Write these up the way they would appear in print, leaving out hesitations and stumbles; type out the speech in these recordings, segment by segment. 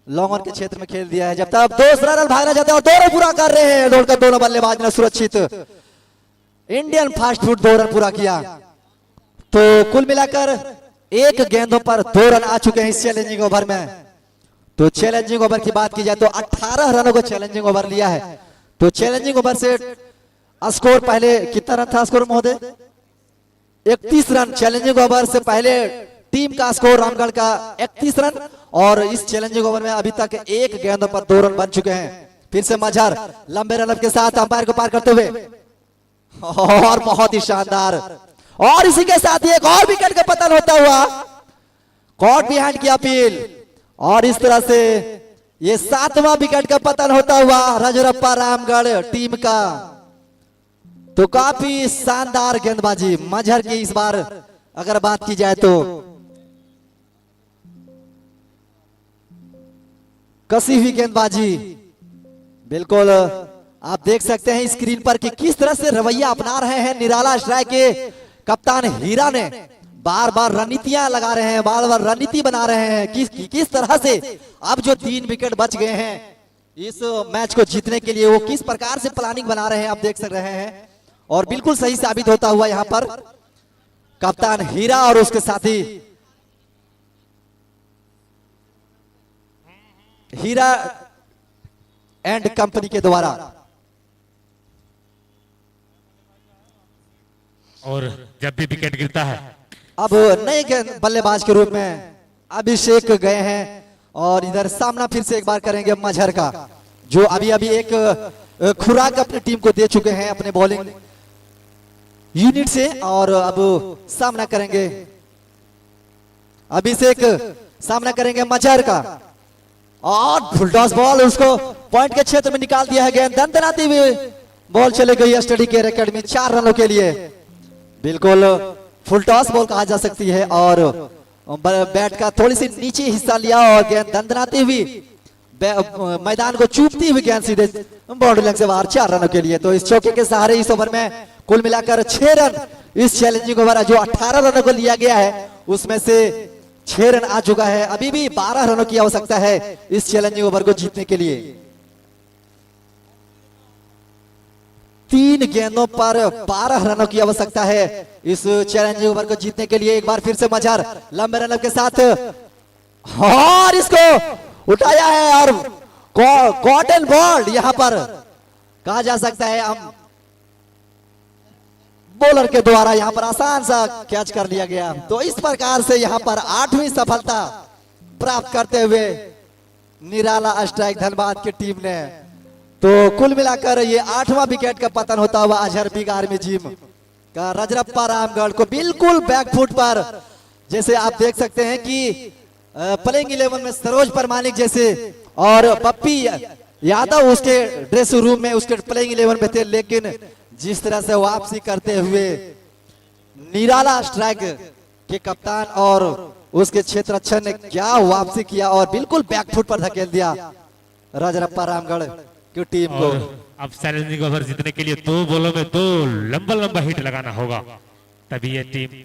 Long on के क्षेत्र में खेल दिया है। जब तक दूसरा रन भागना चाहते हैं और 2 रन पूरा कर रहे हैं। दौड़कर दोनों बल्लेबाज ने सुरक्षित इंडियन फास्ट फुट 2 रन पूरा किया। तो कुल मिलाकर 1 गेंदों पर 2 रन आ चुके हैं इस चैलेंजिंग ओवर में। तो चैलेंजिंग ओवर की बात की जाए तो 18 रनों को चैलेंजिंग ओवर लिया है। तो चैलेंजिंग ओवर से स्कोर पहले कितना रन था स्कोर महोदय? 31 रन। चैलेंजिंग ओवर से पहले टीम का स्कोर रामगढ़ का 31 रन और इस चैलेंजिंग ओवर में अभी तक 1 गेंद पर 2 रन बन चुके हैं। फिर से मजहर लंबे रन के साथ अंपायर को पार करते हुए और बहुत ही शानदार और इसी के साथ ही एक और विकेट का पतन होता हुआ कॉट बिहाइंड की अपील और इस तरह से ये 7वां विकेट का पतन होता हुआ रजरप्पा रामगढ़ टीम का। तो काफी शानदार गेंदबाजी मजहर की इस बार अगर बात की जाए तो कसी हुई गेंदबाजी। बिल्कुल आप देख सकते हैं स्क्रीन पर कि किस तरह से रवैया अपना रहे हैं निराला स्ट्राइक के कप्तान हीरा ने। बार बार रणनीतियां लगा रहे हैं, बार बार रणनीति बना रहे हैं किस तरह से अब जो 3 विकेट बच गए हैं इस मैच को जीतने के लिए वो किस प्रकार से प्लानिंग बना रहे हैं आप देख सक रहे हैं। और बिल्कुल सही साबित होता हुआ यहां पर कप्तान हीरा और उसके साथी हीरा एंड कंपनी के द्वारा। और जब भी विकेट गिरता है अब नए बल्लेबाज के रूप में अभिषेक गए हैं और इधर सामना फिर से एक बार करेंगे मजहर का जो अभी अभी एक खुराक अपनी टीम को दे चुके हैं अपने बॉलिंग यूनिट से। और अब सामना करेंगे अभिषेक, सामना करेंगे मजहर का और फुल टॉस बॉल उसको पॉइंट के क्षेत्र में निकाल दिया है। गेंद दंदनाती हुई बॉल चले गई स्टडी केयर एकेडमी 4 रनों के लिए। बिल्कुल फुल टॉस बॉल कहा जा सकती है और बैट का थोड़ी सी नीचे हिस्सा लिया और गेंद दंदनाती हुई मैदान को चूपती हुई गेंद सीधे बाउंड्री लाइन से बाहर 4 रनों के लिए। तो इस चौके के सहारे इस ओवर में कुल मिलाकर 6 रन इस चैलेंजिंग ओवर जो 18 रनों को लिया गया है उसमें से 6 रन आ चुका है। अभी भी 12 रनों की आवश्यकता है इस चैलेंजिंग ओवर को जीतने के लिए। 3 गेंदों पर 12 रनों की आवश्यकता है इस चैलेंजिंग ओवर को जीतने के लिए। एक बार फिर से मजहर लंबे रन के साथ और इसको उठाया है और कॉटन बॉल यहां पर कहा जा सकता है हम बॉलर के द्वारा यहां पर आसान सा कैच कर लिया गया। तो इस प्रकार से यहां पर 8वीं सफलता प्राप्त करते हुए निराला स्ट्राइक धनबाद की टीम ने। तो कुल मिलाकर ये 8वां विकेट का पतन होता हुआ अजहर बिग आर्मी जिम का रजरप्पा रामगढ़ को बिल्कुल बैकफुट पर जैसे आप देख सकते हैं कि प्लेइंग 11 में सरोज परमानिक जैसे और पप्पी यादव उसके ड्रेसिंग रूम में उसके प्लेइंग 11 में थे, लेकिन जिस तरह से वापसी करते हुए निराला स्ट्राइक के कप्तान और उसके क्षेत्ररक्षक ने क्या वापसी किया और बिल्कुल बैकफुट पर धकेल दिया रजरप्पा रामगढ़ की टीम को। अब चैलेंजिंग ओवर जीतने के लिए 2 बॉलों में 2 लंबा हिट लगाना होगा तभी ये टीम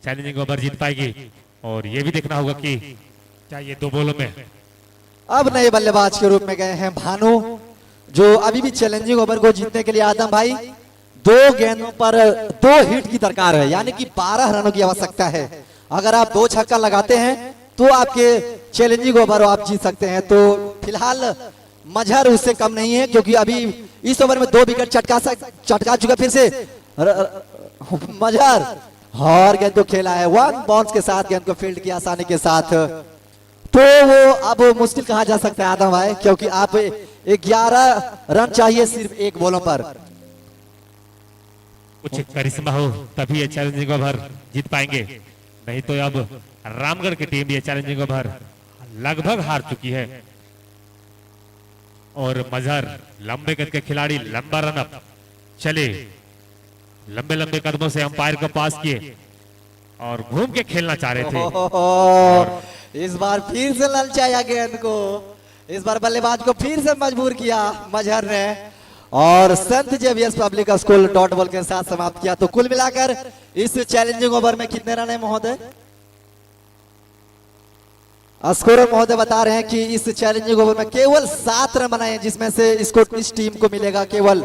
चैलेंजिंग ओवर जीत पाएगी। और ये भी देखना होगा कि क्या ये 2 बॉलों में अब नए बल्लेबाज के रूप में गए हैं भानु जो अभी भी चैलेंजिंग ओवर को जीतने के लिए आदम भाई 2 गेंदों पर 2 हिट की दरकार है यानी कि 12 रनों की आवश्यकता है। अगर आप 2 छक्का लगाते हैं तो आपके चैलेंजिंग ओवर आप जीत सकते हैं। तो फिलहाल मजहर उससे कम नहीं है क्योंकि अभी इस ओवर में 2 विकेट चटका चुका। फिर से मजहर और गेंद को खेला है 1 बाउंस के साथ गेंद को फील्ड किया आसानी के साथ। तो वो अब मुश्किल कहा जा सकता है आदम भाई क्योंकि आप 11 रन चाहिए सिर्फ 1 बॉलों पर। कुछ करिश्मा हो तभी ये चैलेंजिंग ओवर जीत पाएंगे, नहीं तो अब रामगढ़ की टीम ये चैलेंजिंग ओवर लगभग हार चुकी है। और मजहर लंबे कद के खिलाड़ी लंबा रन अप चले, लंबे कदमों से अंपायर को पास किए और घूम के खेलना चाह रहे थे। और इस बार फिर से ललचाया गेंद को, इस बार बल्लेबाज को फिर से मजबूर किया मजहर ने और संत Xavier's public school dot ball के साथ समाप्त किया। तो कुल मिलाकर इस चैलेंजिंग ओवर में कितने रन है महोदय? स्कोरर महोदय बता रहे हैं कि इस चैलेंजिंग ओवर में केवल 7 रन बनाए हैं, जिसमें से इसको इस टीम को मिलेगा केवल